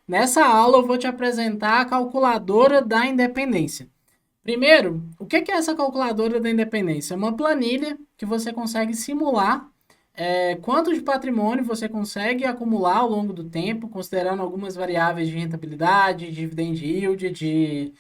Nessa aula eu vou te apresentar a calculadora da independência. Primeiro, o que é essa calculadora da independência? É uma planilha que você consegue simular quanto de patrimônio você consegue acumular ao longo do tempo, considerando algumas variáveis de rentabilidade, dividend yield, de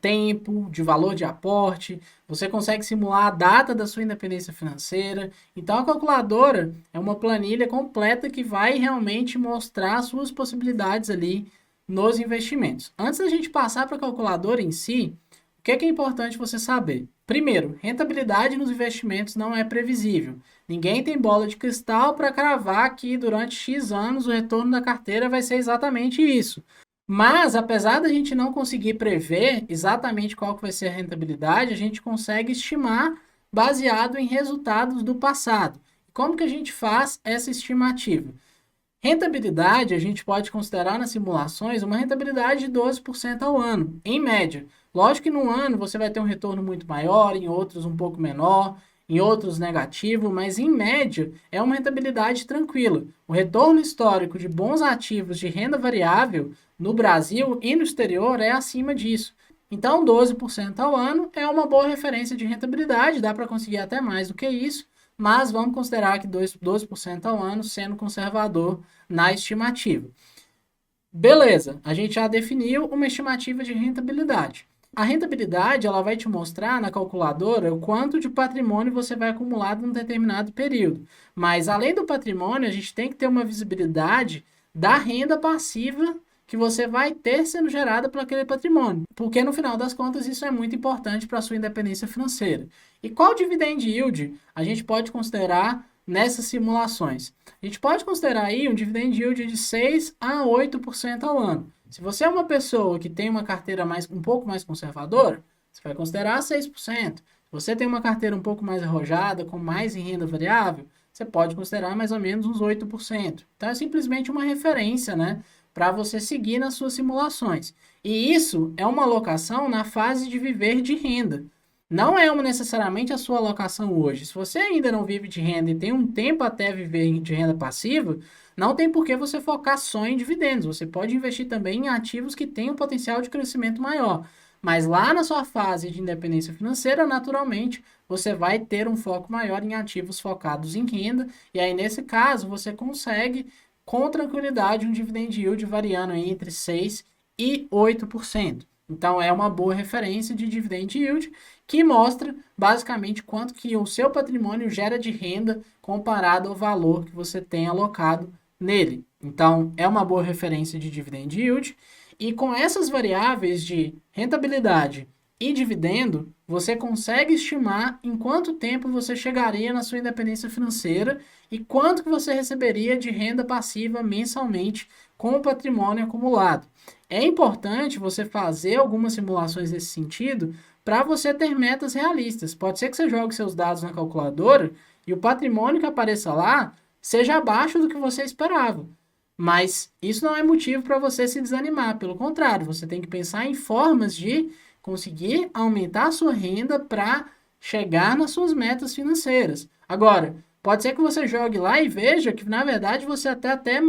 tempo, de valor de aporte. Você consegue simular a data da sua independência financeira. Então, a calculadora é uma planilha completa que vai realmente mostrar as suas possibilidades ali nos investimentos. Antes da gente passar para a calculadora em si, o que é importante você saber? Primeiro, rentabilidade nos investimentos não é previsível. Ninguém tem bola de cristal para cravar que durante X anos o retorno da carteira vai ser exatamente isso. Mas, apesar da gente não conseguir prever exatamente qual que vai ser a rentabilidade, a gente consegue estimar baseado em resultados do passado. Como que a gente faz essa estimativa? Rentabilidade, a gente pode considerar nas simulações uma rentabilidade de 12% ao ano, em média. Lógico que num ano você vai ter um retorno muito maior, em outros um pouco menor, em outros negativo, mas em média é uma rentabilidade tranquila. O retorno histórico de bons ativos de renda variável no Brasil e no exterior é acima disso. Então, 12% ao ano é uma boa referência de rentabilidade, dá para conseguir até mais do que isso, mas vamos considerar que 12% ao ano sendo conservador na estimativa. Beleza, a gente já definiu uma estimativa de rentabilidade. A rentabilidade ela vai te mostrar na calculadora o quanto de patrimônio você vai acumular num determinado período. Mas além do patrimônio, a gente tem que ter uma visibilidade da renda passiva que você vai ter sendo gerada por aquele patrimônio. Porque no final das contas isso é muito importante para a sua independência financeira. E qual dividend yield a gente pode considerar nessas simulações? A gente pode considerar aí um dividend yield de 6 a 8% ao ano. Se você é uma pessoa que tem uma carteira um pouco mais conservadora, você vai considerar 6%. Se você tem uma carteira um pouco mais arrojada, com mais em renda variável, você pode considerar mais ou menos uns 8%. Então é simplesmente uma referência, né, para você seguir nas suas simulações. E isso é uma alocação na fase de viver de renda. Não é necessariamente a sua alocação hoje. Se você ainda não vive de renda e tem um tempo até viver de renda passiva, não tem por que você focar só em dividendos. Você pode investir também em ativos que têm um potencial de crescimento maior. Mas lá na sua fase de independência financeira, naturalmente, você vai ter um foco maior em ativos focados em renda. E aí, nesse caso, você consegue, com tranquilidade, um dividend yield variando aí entre 6% e 8%. Então, é uma boa referência de dividend yield que mostra basicamente quanto que o seu patrimônio gera de renda comparado ao valor que você tem alocado nele. Então, é uma boa referência de dividend yield. E com essas variáveis de rentabilidade e dividendo, você consegue estimar em quanto tempo você chegaria na sua independência financeira e quanto que você receberia de renda passiva mensalmente com o patrimônio acumulado. É importante você fazer algumas simulações nesse sentido para você ter metas realistas. Pode ser que você jogue seus dados na calculadora e o patrimônio que apareça lá seja abaixo do que você esperava. Mas isso não é motivo para você se desanimar. Pelo contrário, você tem que pensar em formas de conseguir aumentar a sua renda para chegar nas suas metas financeiras. Agora, pode ser que você jogue lá e veja que, na verdade, você até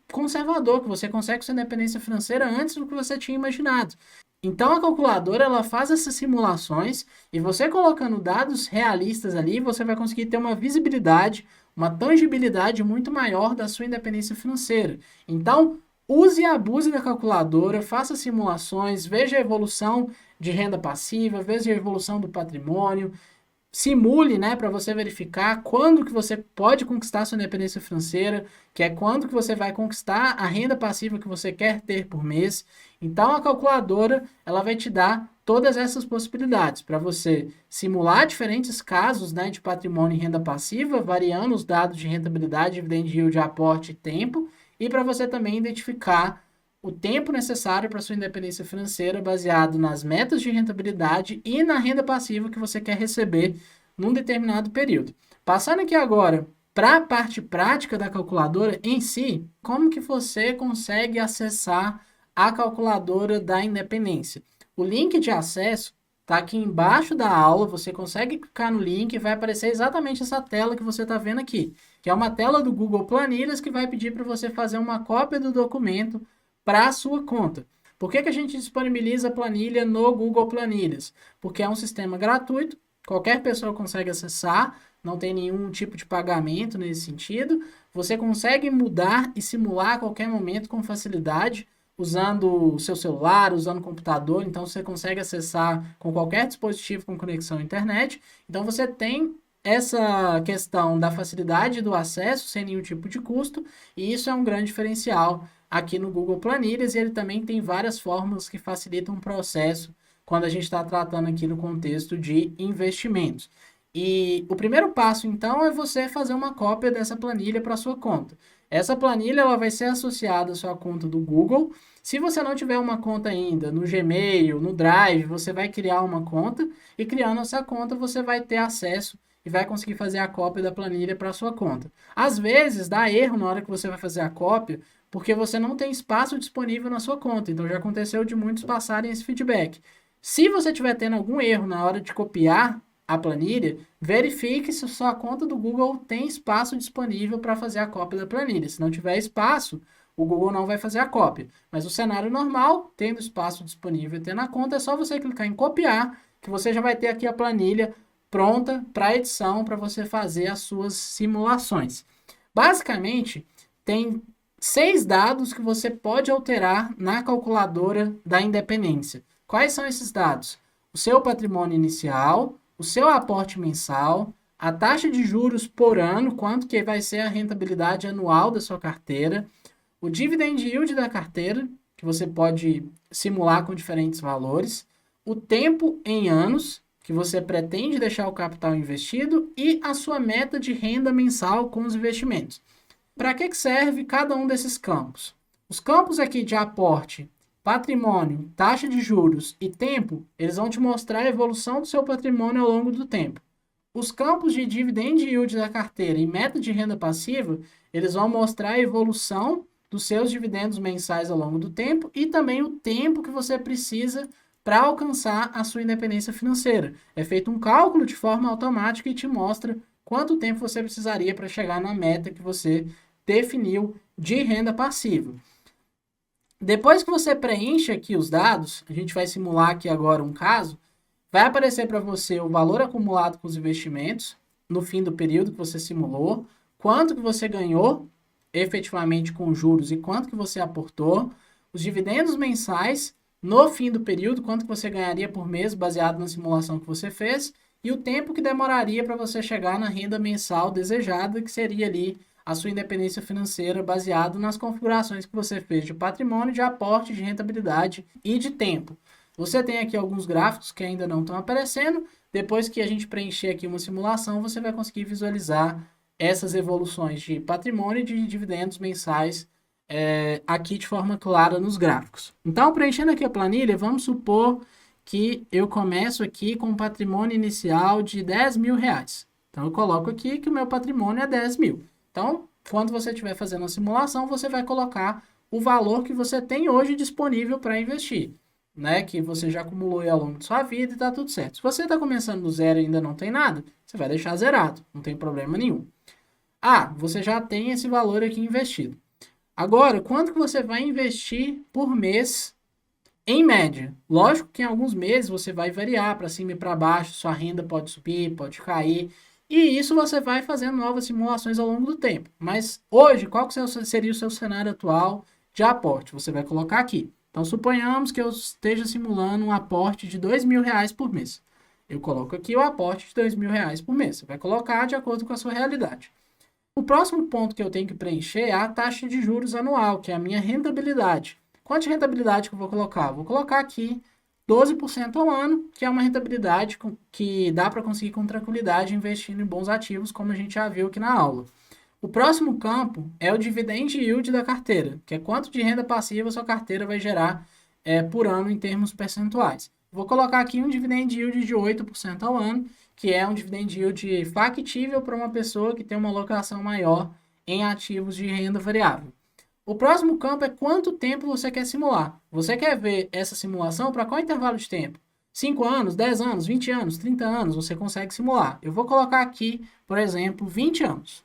conservador, que você consegue sua independência financeira antes do que você tinha imaginado. Então, a calculadora ela faz essas simulações e você colocando dados realistas ali, você vai conseguir ter uma visibilidade, uma tangibilidade muito maior da sua independência financeira. Então, use e abuse da calculadora, faça simulações, veja a evolução de renda passiva, veja a evolução do patrimônio, simule, né, para você verificar quando que você pode conquistar sua independência financeira, que é quando que você vai conquistar a renda passiva que você quer ter por mês. Então a calculadora, ela vai te dar todas essas possibilidades para você simular diferentes casos, né, de patrimônio e renda passiva, variando os dados de rentabilidade, dividend yield, aporte e tempo, e para você também identificar o tempo necessário para sua independência financeira baseado nas metas de rentabilidade e na renda passiva que você quer receber num determinado período. Passando aqui agora para a parte prática da calculadora em si, como que você consegue acessar a calculadora da independência? O link de acesso está aqui embaixo da aula, você consegue clicar no link e vai aparecer exatamente essa tela que você está vendo aqui, que é uma tela do Google Planilhas que vai pedir para você fazer uma cópia do documento para a sua conta. Por que que a gente disponibiliza a planilha no Google Planilhas? Porque é um sistema gratuito, qualquer pessoa consegue acessar, não tem nenhum tipo de pagamento nesse sentido. Você consegue mudar e simular a qualquer momento com facilidade, usando o seu celular, usando o computador, então você consegue acessar com qualquer dispositivo com conexão à internet. Então você tem essa questão da facilidade do acesso sem nenhum tipo de custo, e isso é um grande diferencial aqui no Google Planilhas, e ele também tem várias fórmulas que facilitam o processo quando a gente está tratando aqui no contexto de investimentos. E o primeiro passo, então, é você fazer uma cópia dessa planilha para sua conta. Essa planilha ela vai ser associada à sua conta do Google. Se você não tiver uma conta ainda no Gmail, no Drive, você vai criar uma conta e criando essa conta você vai ter acesso e vai conseguir fazer a cópia da planilha para sua conta. Às vezes dá erro na hora que você vai fazer a cópia, porque você não tem espaço disponível na sua conta. Então já aconteceu de muitos passarem esse feedback. Se você estiver tendo algum erro na hora de copiar a planilha, verifique se sua conta do Google tem espaço disponível para fazer a cópia da planilha. Se não tiver espaço, o Google não vai fazer a cópia. Mas o cenário normal, tendo espaço disponível e tendo a conta, é só você clicar em copiar, que você já vai ter aqui a planilha pronta para edição, para você fazer as suas simulações. Basicamente, tem 6 dados que você pode alterar na calculadora da independência. Quais são esses dados? O seu patrimônio inicial, o seu aporte mensal, a taxa de juros por ano, quanto que vai ser a rentabilidade anual da sua carteira, o dividend yield da carteira, que você pode simular com diferentes valores, o tempo em anos, que você pretende deixar o capital investido, e a sua meta de renda mensal com os investimentos. Para que serve cada um desses campos? Os campos aqui de aporte, patrimônio, taxa de juros e tempo, eles vão te mostrar a evolução do seu patrimônio ao longo do tempo. Os campos de dividend yield da carteira e meta de renda passiva, eles vão mostrar a evolução dos seus dividendos mensais ao longo do tempo e também o tempo que você precisa para alcançar a sua independência financeira. É feito um cálculo de forma automática e te mostra quanto tempo você precisaria para chegar na meta que você definiu de renda passiva. Depois que você preenche aqui os dados, a gente vai simular aqui agora um caso, vai aparecer para você o valor acumulado com os investimentos no fim do período que você simulou, quanto que você ganhou efetivamente com juros e quanto que você aportou, os dividendos mensais no fim do período, quanto que você ganharia por mês baseado na simulação que você fez e o tempo que demoraria para você chegar na renda mensal desejada, que seria ali a sua independência financeira baseado nas configurações que você fez de patrimônio, de aporte, de rentabilidade e de tempo. Você tem aqui alguns gráficos que ainda não estão aparecendo. Depois que a gente preencher aqui uma simulação, você vai conseguir visualizar essas evoluções de patrimônio e de dividendos mensais aqui de forma clara nos gráficos. Então, preenchendo aqui a planilha, vamos supor que eu começo aqui com um patrimônio inicial de 10 mil reais. Então, eu coloco aqui que o meu patrimônio é 10 mil. Então, quando você estiver fazendo a simulação, você vai colocar o valor que você tem hoje disponível para investir, né? Que você já acumulou ao longo de sua vida e está tudo certo. Se você está começando do zero e ainda não tem nada, você vai deixar zerado, não tem problema nenhum. Você já tem esse valor aqui investido. Agora, quanto que você vai investir por mês em média? Lógico que em alguns meses você vai variar para cima e para baixo, sua renda pode subir, pode cair, e isso você vai fazendo novas simulações ao longo do tempo. Mas hoje, qual que seria o seu cenário atual de aporte? Você vai colocar aqui. Então, suponhamos que eu esteja simulando um aporte de 2 mil reais por mês. Eu coloco aqui o aporte de 2 mil reais por mês. Você vai colocar de acordo com a sua realidade. O próximo ponto que eu tenho que preencher é a taxa de juros anual, que é a minha rentabilidade. Quanto de rentabilidade que eu vou colocar? Vou colocar aqui 12% ao ano, que é uma rentabilidade que dá para conseguir com tranquilidade investindo em bons ativos, como a gente já viu aqui na aula. O próximo campo é o dividend yield da carteira, que é quanto de renda passiva sua carteira vai gerar por ano em termos percentuais. Vou colocar aqui um dividend yield de 8% ao ano, que é um dividend yield factível para uma pessoa que tem uma alocação maior em ativos de renda variável. O próximo campo é quanto tempo você quer simular. Você quer ver essa simulação para qual intervalo de tempo? 5 anos, 10 anos, 20 anos, 30 anos, você consegue simular. Eu vou colocar aqui, por exemplo, 20 anos.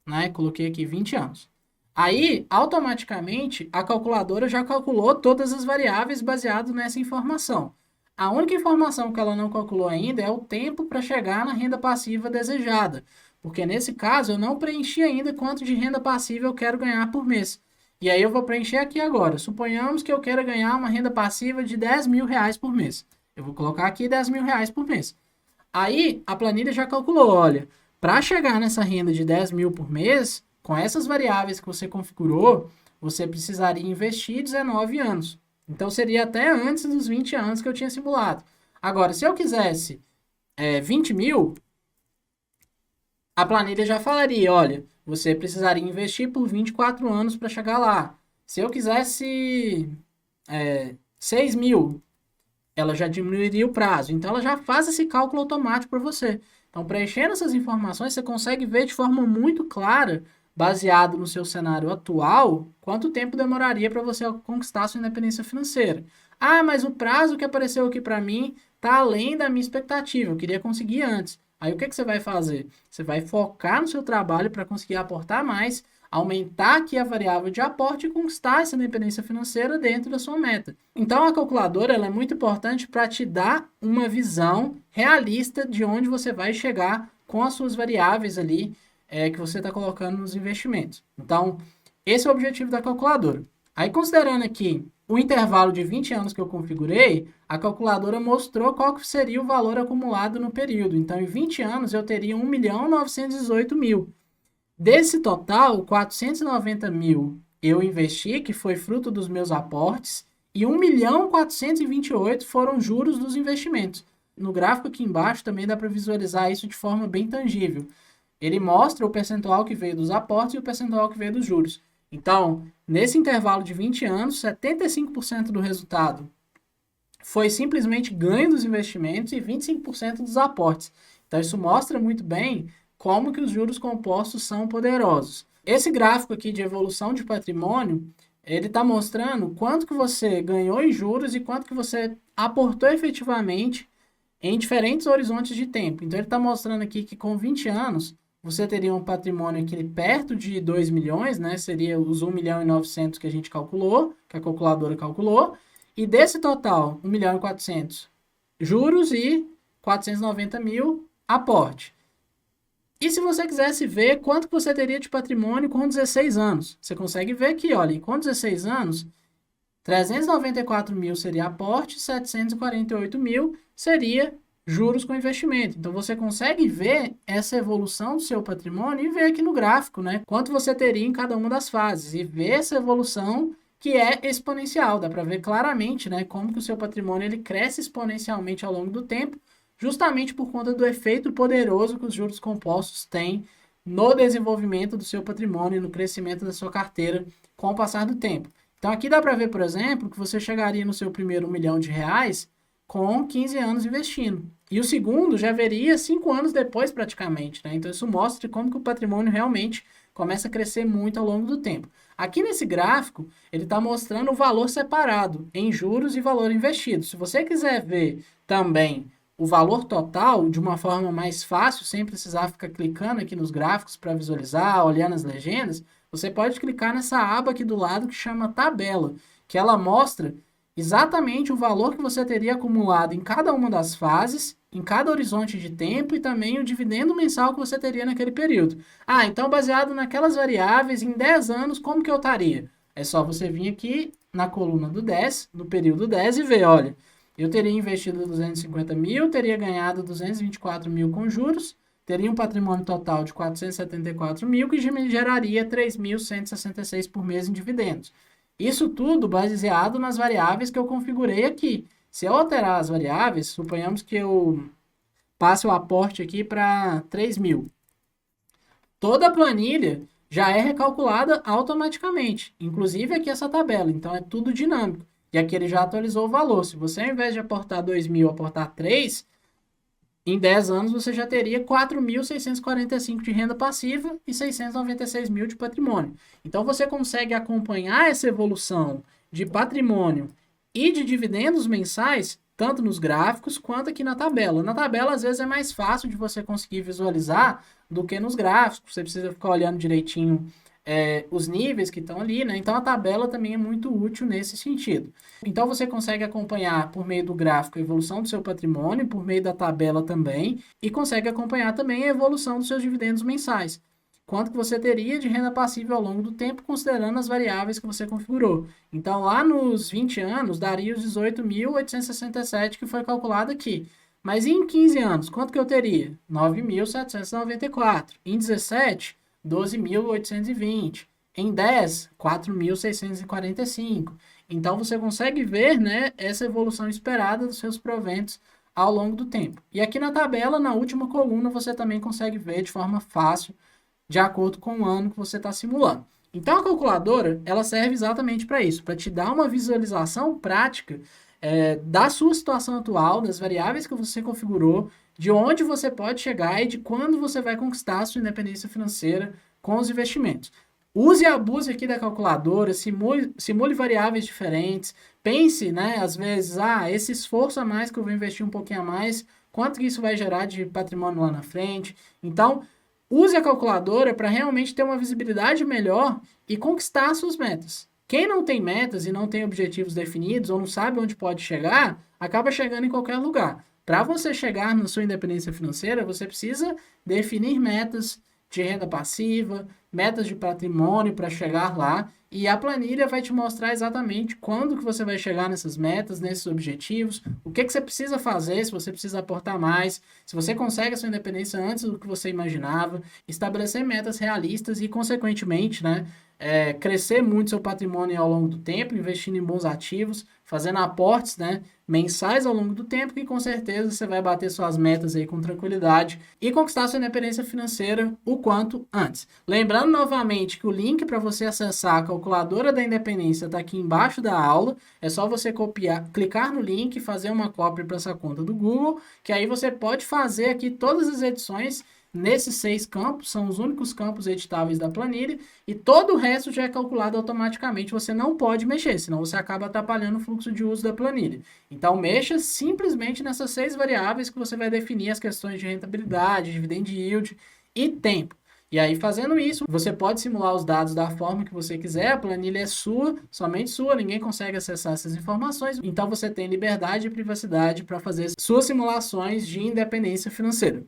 Né? Coloquei aqui 20 anos. Aí, automaticamente, a calculadora já calculou todas as variáveis baseado nessa informação. A única informação que ela não calculou ainda é o tempo para chegar na renda passiva desejada, porque nesse caso eu não preenchi ainda quanto de renda passiva eu quero ganhar por mês. E aí eu vou preencher aqui agora. Suponhamos que eu quero ganhar uma renda passiva de 10 mil reais por mês. Eu vou colocar aqui 10 mil reais por mês. Aí a planilha já calculou, olha, para chegar nessa renda de 10 mil por mês, com essas variáveis que você configurou, você precisaria investir 19 anos. Então seria até antes dos 20 anos que eu tinha simulado. Agora, se eu quisesse 20 mil, a planilha já falaria, olha, você precisaria investir por 24 anos para chegar lá. Se eu quisesse 6 mil, ela já diminuiria o prazo. Então, ela já faz esse cálculo automático para você. Então, preenchendo essas informações, você consegue ver de forma muito clara, baseado no seu cenário atual, quanto tempo demoraria para você conquistar a sua independência financeira. Ah, mas o prazo que apareceu aqui para mim está além da minha expectativa. Eu queria conseguir antes. Aí, o que que você vai fazer? Você vai focar no seu trabalho para conseguir aportar mais, aumentar aqui a variável de aporte e conquistar essa independência financeira dentro da sua meta. Então, a calculadora ela é muito importante para te dar uma visão realista de onde você vai chegar com as suas variáveis ali que você está colocando nos investimentos. Então, esse é o objetivo da calculadora. Aí, considerando aqui o intervalo de 20 anos que eu configurei, a calculadora mostrou qual que seria o valor acumulado no período. Então, em 20 anos, eu teria 1.918.000. Desse total, 490 mil eu investi, que foi fruto dos meus aportes, e 1.428.000 foram juros dos investimentos. No gráfico aqui embaixo também dá para visualizar isso de forma bem tangível. Ele mostra o percentual que veio dos aportes e o percentual que veio dos juros. Então, nesse intervalo de 20 anos, 75% do resultado foi simplesmente ganho dos investimentos e 25% dos aportes. Então, isso mostra muito bem como que os juros compostos são poderosos. Esse gráfico aqui de evolução de patrimônio, ele está mostrando quanto que você ganhou em juros e quanto que você aportou efetivamente em diferentes horizontes de tempo. Então, ele está mostrando aqui que com 20 anos, você teria um patrimônio aqui perto de 2 milhões, né? Seria os 1.900.000 que a gente calculou, que a calculadora calculou. E desse total, 1.400.000 juros e 490.000 aporte. E se você quisesse ver quanto que você teria de patrimônio com 16 anos? Você consegue ver aqui, olha, com 16 anos, 394.000 seria aporte, 748.000 seria juros com investimento. Então, você consegue ver essa evolução do seu patrimônio e ver aqui no gráfico, né? Quanto você teria em cada uma das fases. E ver essa evolução que é exponencial. Dá para ver claramente, né? Como que o seu patrimônio ele cresce exponencialmente ao longo do tempo, justamente por conta do efeito poderoso que os juros compostos têm no desenvolvimento do seu patrimônio, no crescimento da sua carteira com o passar do tempo. Então, aqui dá para ver, por exemplo, que você chegaria no seu primeiro 1 milhão de reais com 15 anos investindo. E o segundo já veria 5 anos depois, praticamente, né? Então, isso mostra como que o patrimônio realmente começa a crescer muito ao longo do tempo. Aqui nesse gráfico, ele está mostrando o valor separado em juros e valor investido. Se você quiser ver também o valor total de uma forma mais fácil, sem precisar ficar clicando aqui nos gráficos para visualizar, olhando as legendas, você pode clicar nessa aba aqui do lado que chama tabela, que ela mostra exatamente o valor que você teria acumulado em cada uma das fases, em cada horizonte de tempo e também o dividendo mensal que você teria naquele período. Ah, então baseado naquelas variáveis, em 10 anos, como que eu estaria? É só você vir aqui na coluna do 10, no período 10 e ver, olha, eu teria investido 250.000, teria ganhado 224.000 com juros, teria um patrimônio total de 474.000, que me geraria 3.166 por mês em dividendos. Isso tudo baseado nas variáveis que eu configurei aqui. Se eu alterar as variáveis, suponhamos que eu passe o aporte aqui para 3.000. Toda a planilha já é recalculada automaticamente, inclusive aqui essa tabela, então é tudo dinâmico. E aqui ele já atualizou o valor. Se você, ao invés de aportar 2.000, aportar 3, em 10 anos você já teria 4.645 de renda passiva e 696.000 de patrimônio. Então você consegue acompanhar essa evolução de patrimônio e de dividendos mensais, tanto nos gráficos quanto aqui na tabela. Na tabela, às vezes, é mais fácil de você conseguir visualizar do que nos gráficos. Você precisa ficar olhando direitinho os níveis que estão ali, né? Então a tabela também é muito útil nesse sentido. Então você consegue acompanhar por meio do gráfico a evolução do seu patrimônio, por meio da tabela também, e consegue acompanhar também a evolução dos seus dividendos mensais. Quanto que você teria de renda passiva ao longo do tempo, considerando as variáveis que você configurou. Então, lá nos 20 anos, daria os 18.867 que foi calculado aqui. Mas em 15 anos, quanto que eu teria? 9.794. Em 17, 12.820. Em 10, 4.645. Então, você consegue ver, né, essa evolução esperada dos seus proventos ao longo do tempo. E aqui na tabela, na última coluna, você também consegue ver de forma fácil de acordo com o ano que você está simulando. Então, a calculadora, ela serve exatamente para isso, para te dar uma visualização prática da sua situação atual, das variáveis que você configurou, de onde você pode chegar e de quando você vai conquistar a sua independência financeira com os investimentos. Use e abuse aqui da calculadora, simule variáveis diferentes, pense, né, às vezes, esse esforço a mais que eu vou investir um pouquinho a mais, quanto que isso vai gerar de patrimônio lá na frente. Então, use a calculadora para realmente ter uma visibilidade melhor e conquistar suas metas. Quem não tem metas e não tem objetivos definidos ou não sabe onde pode chegar, acaba chegando em qualquer lugar. Para você chegar na sua independência financeira, você precisa definir metas de renda passiva, metas de patrimônio para chegar lá, e a planilha vai te mostrar exatamente quando que você vai chegar nessas metas, nesses objetivos, o que que você precisa fazer, se você precisa aportar mais, se você consegue a sua independência antes do que você imaginava, estabelecer metas realistas e, consequentemente, né, crescer muito seu patrimônio ao longo do tempo, investindo em bons ativos, fazendo aportes, né, mensais ao longo do tempo, que com certeza você vai bater suas metas aí com tranquilidade e conquistar sua independência financeira o quanto antes. Lembrando novamente que o link para você acessar a calculadora da independência está aqui embaixo da aula. É só você copiar, clicar no link, fazer uma cópia para essa conta do Google, que aí você pode fazer aqui todas as edições nesses 6 campos, são os únicos campos editáveis da planilha, e todo o resto já é calculado automaticamente, você não pode mexer, senão você acaba atrapalhando o fluxo de uso da planilha. Então, mexa simplesmente nessas 6 variáveis que você vai definir as questões de rentabilidade, dividend yield e tempo. E aí, fazendo isso, você pode simular os dados da forma que você quiser, a planilha é sua, somente sua, ninguém consegue acessar essas informações, então você tem liberdade e privacidade para fazer suas simulações de independência financeira.